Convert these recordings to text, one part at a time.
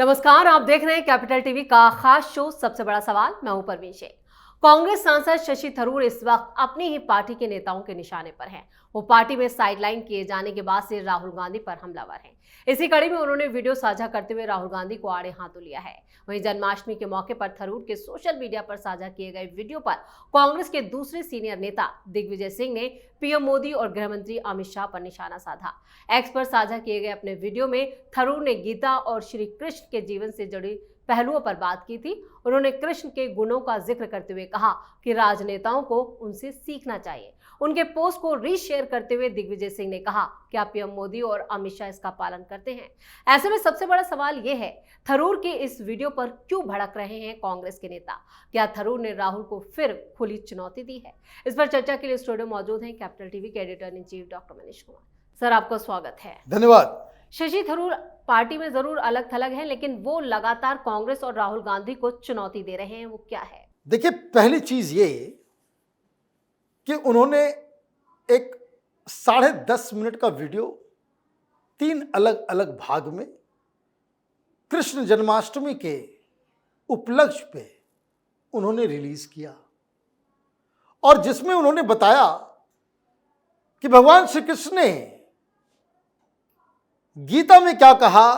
नमस्कार, आप देख रहे हैं कैपिटल टीवी का खास शो सबसे बड़ा सवाल। मैं हूं परवीन शेख। कांग्रेस सांसद शशि थरूर इस वक्त अपनी ही पार्टी के नेताओं के निशाने पर हैं। वो पार्टी में साइडलाइन किए जाने के बाद से राहुल गांधी पर हमलावर हैं। इसी कड़ी में उन्होंने वीडियो साझा करते हुए राहुल गांधी को आड़े हाथों लिया है। वहीं जन्माष्टमी के मौके पर थरूर के सोशल मीडिया पर साझा किए गए वीडियो पर कांग्रेस के दूसरे सीनियर नेता दिग्विजय सिंह ने पीएम मोदी और गृह मंत्री अमित शाह पर निशाना साधा। एक्स पर साझा किए गए अपने वीडियो में थरूर ने गीता और श्री कृष्ण के जीवन से जुड़ी पहलुओं पर बात की थी। उन्होंने कृष्ण के गुणों का जिक्र करते हुए कहा कि राजनेताओं को उनसे सीखना चाहिए। उनके पोस्ट को रीशेयर करते हुए दिग्विजय सिंह ने कहा कि आप पीएम मोदी और अमित शाह इसका पालन करते हैं। ऐसे में सबसे बड़ा सवाल यह है, थरूर के इस वीडियो पर क्यों भड़क रहे हैं कांग्रेस के नेता? क्या थरूर ने राहुल को फिर खुली चुनौती दी है? इस पर चर्चा के लिए स्टूडियो मौजूद हैं कैपिटल टीवी के editor in chief doctor Manish Kumar. Sir, आपका स्वागत है। धन्यवाद। शशि थरूर पार्टी में जरूर अलग थलग हैं, लेकिन वो लगातार कांग्रेस और राहुल गांधी को चुनौती दे रहे हैं। वो क्या है? देखिए, पहली चीज ये कि उन्होंने एक 10.5 मिनट का वीडियो 3 अलग अलग भाग में कृष्ण जन्माष्टमी के उपलक्ष्य पे उन्होंने रिलीज किया और जिसमें उन्होंने बताया कि भगवान श्री कृष्ण ने गीता में क्या कहा,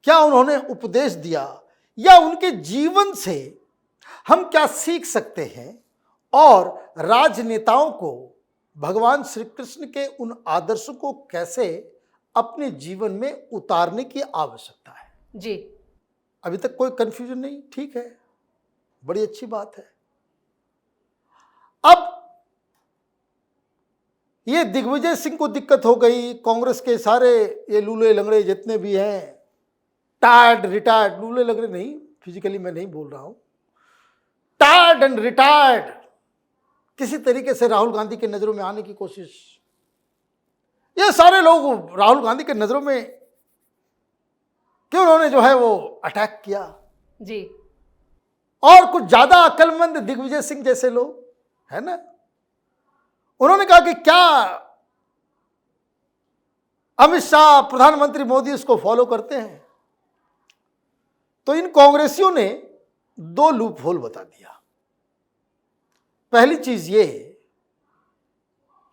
क्या उन्होंने उपदेश दिया, या उनके जीवन से हम क्या सीख सकते हैं, और राजनेताओं को भगवान श्री कृष्ण के उन आदर्शों को कैसे अपने जीवन में उतारने की आवश्यकता है। जी, अभी तक कोई कंफ्यूजन नहीं? ठीक है, बड़ी अच्छी बात है। अब ये दिग्विजय सिंह को दिक्कत हो गई, कांग्रेस के सारे ये लूले लंगड़े जितने भी हैं, टायर्ड रिटायर्ड, लूले लंगड़े नहीं, फिजिकली मैं नहीं बोल रहा हूं, टायर्ड एंड रिटायर्ड, किसी तरीके से राहुल गांधी के नजरों में आने की कोशिश, ये सारे लोग राहुल गांधी के नजरों में क्यों उन्होंने जो है वो अटैक किया जी। और कुछ ज्यादा अक्लमंद दिग्विजय सिंह जैसे लोग है ना, उन्होंने कहा कि क्या अमित शाह, प्रधानमंत्री मोदी उसको फॉलो करते हैं? तो इन कांग्रेसियों ने 2 लूप होल बता दिया। पहली चीज ये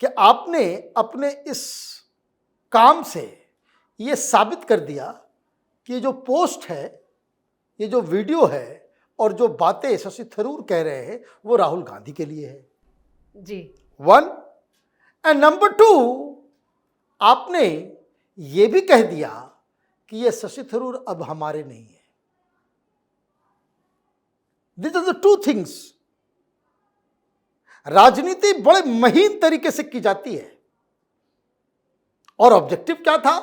कि आपने अपने इस काम से ये साबित कर दिया कि ये जो पोस्ट है, ये जो वीडियो है और जो बातें शशि थरूर कह रहे हैं वो राहुल गांधी के लिए है। जी। 1 एंड नंबर 2, आपने ये भी कह दिया कि ये शशि थरूर अब हमारे नहीं है। This are the 2 things. राजनीति बड़े महीन तरीके से की जाती है और ऑब्जेक्टिव क्या था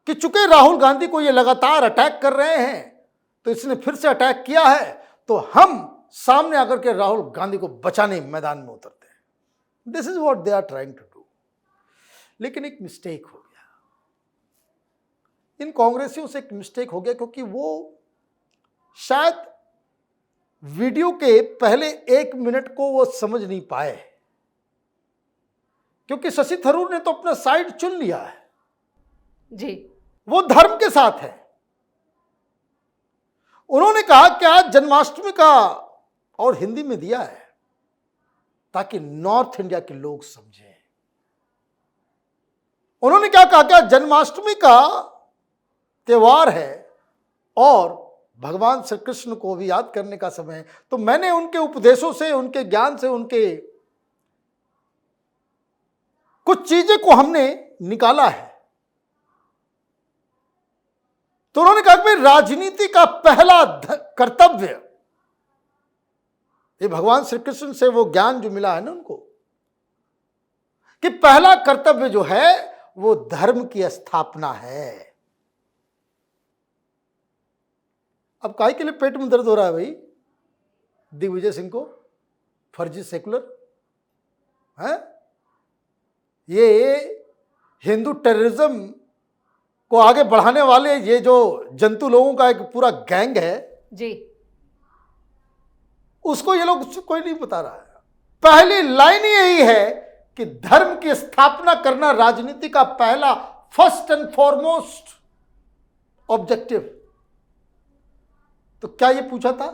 कि चूंकि राहुल गांधी को ये लगातार अटैक कर रहे हैं तो इसने फिर से अटैक किया है, तो हम सामने आकर के राहुल गांधी को बचाने मैदान में उतरते हैं। This is what they are trying to do. लेकिन एक मिस्टेक हो गया, इन कांग्रेसियों से एक मिस्टेक हो गया, क्योंकि वो शायद वीडियो के पहले 1 मिनट को वो समझ नहीं पाए, क्योंकि शशि थरूर ने तो अपना साइड चुन लिया है जी। वो धर्म के साथ है। उन्होंने कहा कि आज जन्माष्टमी का, और हिंदी में दिया है ताकि नॉर्थ इंडिया के लोग समझें। उन्होंने क्या कहा कि आज जन्माष्टमी का त्योहार है और भगवान श्री कृष्ण को भी याद करने का समय है। तो मैंने उनके उपदेशों से, उनके ज्ञान से, उनके कुछ चीजें को हमने निकाला है। तो उन्होंने कहा कि राजनीति का पहला कर्तव्य, ये भगवान श्री कृष्ण से वो ज्ञान जो मिला है ना उनको, कि पहला कर्तव्य जो है वो धर्म की स्थापना है। अब काहे के लिए पेट में दर्द हो रहा है भाई दिग्विजय सिंह को? फर्जी सेकुलर है ये, हिंदू टेररिज्म को आगे बढ़ाने वाले ये जो जंतु लोगों का एक पूरा गैंग है जी, उसको ये लोग कोई नहीं बता रहा है। पहली लाइन यही है कि धर्म की स्थापना करना राजनीति का पहला, फर्स्ट एंड फॉरमोस्ट ऑब्जेक्टिव। तो क्या ये पूछा था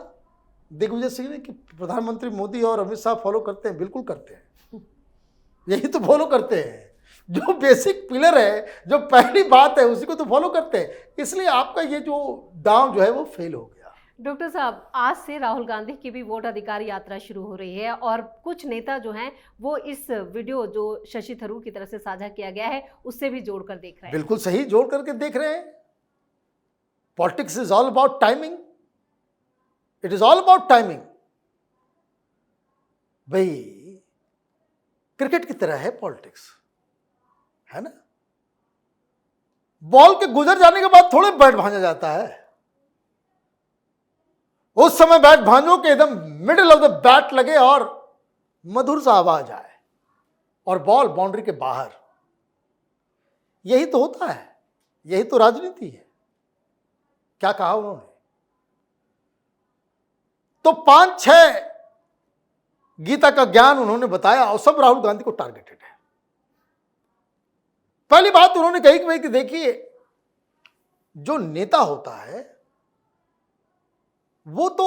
दिग्विजय सिंह ने कि प्रधानमंत्री मोदी और अमित शाह फॉलो करते हैं? बिल्कुल करते हैं, यही तो फॉलो करते हैं। जो बेसिक पिलर है, जो पहली बात है, उसी को तो फॉलो करते हैं। इसलिए आपका ये जो दांव जो है वो फेल हो गया। डॉक्टर साहब, आज से राहुल गांधी की भी वोट अधिकार यात्रा शुरू हो रही है और कुछ नेता जो हैं वो इस वीडियो जो शशि थरूर की तरफ से साझा किया गया है उससे भी जोड़कर देख रहे हैं। बिल्कुल सही, जोड़ करके देख रहे हैं। Politics is all about timing, it is all about timing. भाई क्रिकेट की तरह है पॉलिटिक्स, है ना? बॉल के गुजर जाने के बाद थोड़े बैट भांजा जाता है। उस समय बैट भांजो के एकदम मिडिल ऑफ द बैट लगे और मधुर सा आवाज आए और बॉल बाउंड्री के बाहर। यही तो होता है, यही तो राजनीति है। क्या कहा उन्होंने? तो 5-6 गीता का ज्ञान उन्होंने बताया और सब राहुल गांधी को टारगेटेड है। पहली बात उन्होंने कही कि भाई कि देखिए, जो नेता होता है वो तो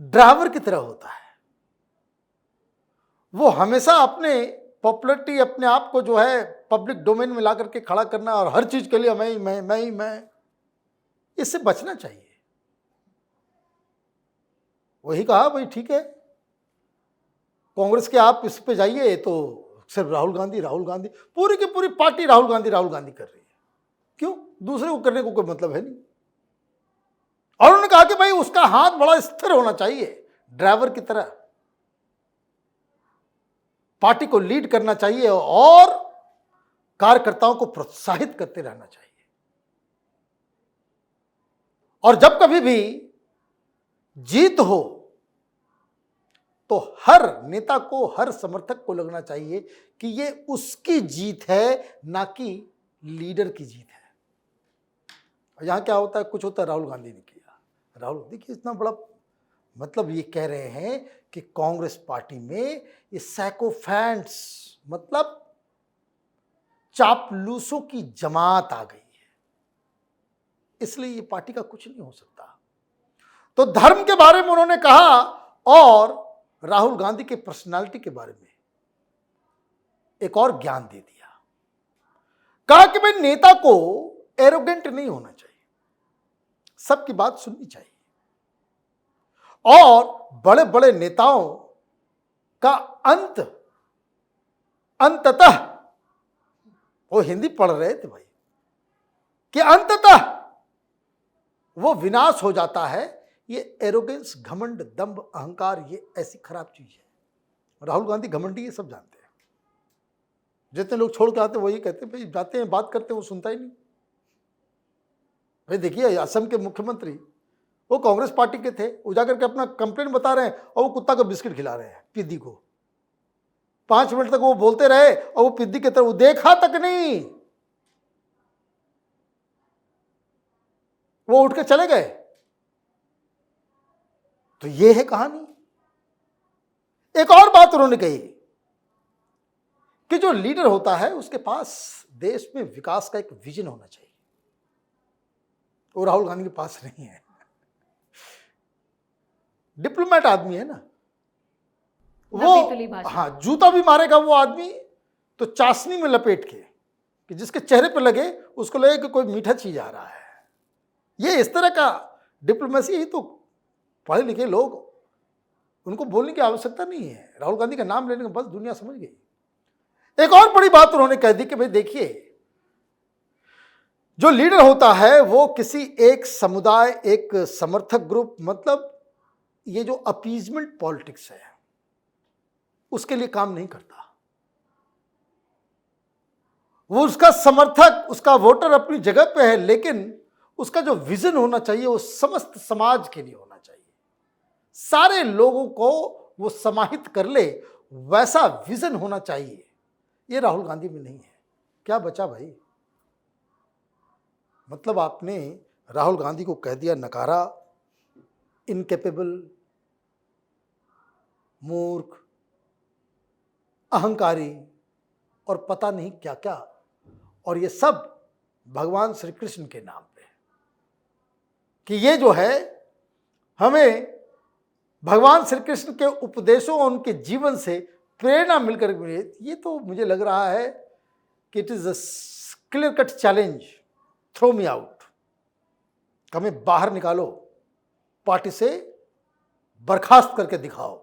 ड्राइवर की तरह होता है। वो हमेशा अपने पॉपुलरिटी, अपने आप को जो है पब्लिक डोमेन में ला करके खड़ा करना और हर चीज के लिए मैं, इससे बचना चाहिए। वही कहा भाई ठीक है, कांग्रेस के आप इस पे जाइए तो सिर्फ राहुल गांधी, पूरी की पूरी पार्टी राहुल गांधी कर रही है। क्यों? दूसरे को करने को कोई मतलब है नहीं। और उन्होंने कहा कि भाई उसका हाथ बड़ा स्थिर होना चाहिए, ड्राइवर की तरह पार्टी को लीड करना चाहिए और कार्यकर्ताओं को प्रोत्साहित करते रहना चाहिए। और जब कभी भी जीत हो तो हर नेता को, हर समर्थक को लगना चाहिए कि ये उसकी जीत है, ना कि लीडर की जीत है। यहां क्या होता है? कुछ होता है राहुल गांधी ने किया। राहुल देखिए इतना बड़ा, मतलब ये कह रहे हैं कि कांग्रेस पार्टी में ये साइकोफैंट्स, मतलब चापलूसों की जमात आ गई है, इसलिए ये पार्टी का कुछ नहीं हो सकता। तो धर्म के बारे में उन्होंने कहा और राहुल गांधी के पर्सनालिटी के बारे में एक और ज्ञान दे दिया। कहा कि भाई नेता को एरोगेंट नहीं होना चाहिए, सबकी बात सुननी चाहिए और बड़े बड़े नेताओं का अंततः, वो हिंदी पढ़ रहे थे भाई, कि अंततः वो विनाश हो जाता है। ये एरोगेंस, घमंड, दंभ, अहंकार, ये ऐसी खराब चीज है। राहुल गांधी घमंडी, ये सब जानते हैं। जितने लोग छोड़ के आते वही कहते भाई, जाते हैं बात करते हैं, वो सुनता ही नहीं। भाई देखिए असम के मुख्यमंत्री वो कांग्रेस पार्टी के थे, वो जाकर के अपना कंप्लेंट बता रहे हैं और वो कुत्ता को बिस्किट खिला रहे हैं, पिद्दी को। 5 मिनट तक वो बोलते रहे और वो पिद्दी की तरफ वो देखा तक नहीं, वो उठ के चले गए। तो ये है कहानी। एक और बात उन्होंने कही कि जो लीडर होता है उसके पास देश में विकास का एक विजन होना चाहिए। वो राहुल गांधी के पास नहीं है। डिप्लोमेट आदमी है ना वो, हाँ, जूता भी मारेगा वो आदमी तो चाशनी में लपेट के, कि जिसके चेहरे पर लगे उसको लगे कि कोई मीठा चीज आ रहा है। ये इस तरह का डिप्लोमेसी ही तो पढ़े लिखे लोग, उनको बोलने की आवश्यकता नहीं है। राहुल गांधी का नाम लेने का बस दुनिया समझ गई। एक और बड़ी बात उन्होंने कह दी कि भाई देखिए, जो लीडर होता है वो किसी एक समुदाय, एक समर्थक ग्रुप, मतलब ये जो अपीजमेंट पॉलिटिक्स है उसके लिए काम नहीं करता। वो उसका समर्थक, उसका वोटर अपनी जगह पे है, लेकिन उसका जो विजन होना चाहिए वो समस्त समाज के लिए होना चाहिए, सारे लोगों को वो समाहित कर ले, वैसा विजन होना चाहिए। ये राहुल गांधी में नहीं है। क्या बचा भाई? मतलब आपने राहुल गांधी को कह दिया नकारा, इनकेपेबल, मूर्ख, अहंकारी और पता नहीं क्या क्या, और ये सब भगवान श्री कृष्ण के नाम पे। कि ये जो है हमें भगवान श्री कृष्ण के उपदेशों और उनके जीवन से प्रेरणा मिलकर मिले, ये तो मुझे लग रहा है कि it is a clear cut challenge, throw me out, हमें बाहर निकालो, पार्टी से बर्खास्त करके दिखाओ।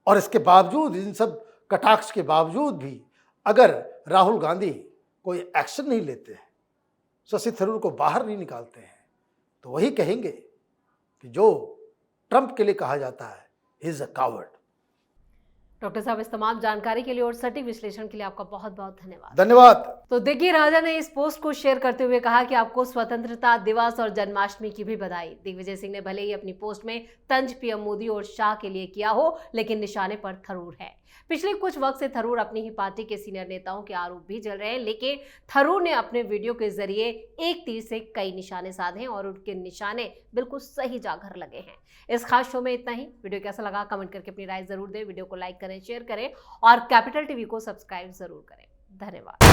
और इसके बावजूद, इन सब कटाक्ष के बावजूद भी अगर राहुल गांधी कोई एक्शन नहीं लेते हैं, शशि थरूर को बाहर नहीं निकालते हैं, तो वही कहेंगे कि जो ट्रंप के लिए कहा जाता है, he is a coward. Doctor साहब, इस तमाम जानकारी के लिए और सटीक विश्लेषण के लिए आपका बहुत बहुत धन्यवाद। धन्यवाद। तो दिग्गी राजा ने इस पोस्ट को शेयर करते हुए कहा कि आपको स्वतंत्रता दिवस और जन्माष्टमी की भी बधाई। दिग्विजय सिंह ने भले ही अपनी पोस्ट में तंज पीएम मोदी और शाह के लिए किया हो, लेकिन निशाने पर थरूर है। पिछले कुछ वक्त से थरूर अपनी ही पार्टी के सीनियर नेताओं के आरोप भी झेल रहे हैं, लेकिन थरूर ने अपने वीडियो के जरिए एक तीर से कई निशाने साधे हैं और उनके निशाने बिल्कुल सही जगह लगे हैं। इस खास शो में इतना ही। वीडियो कैसा लगा कमेंट करके अपनी राय जरूर दें। वीडियो को लाइक करें, शेयर करें और कैपिटल टीवी को सब्सक्राइब जरूर करें। धन्यवाद।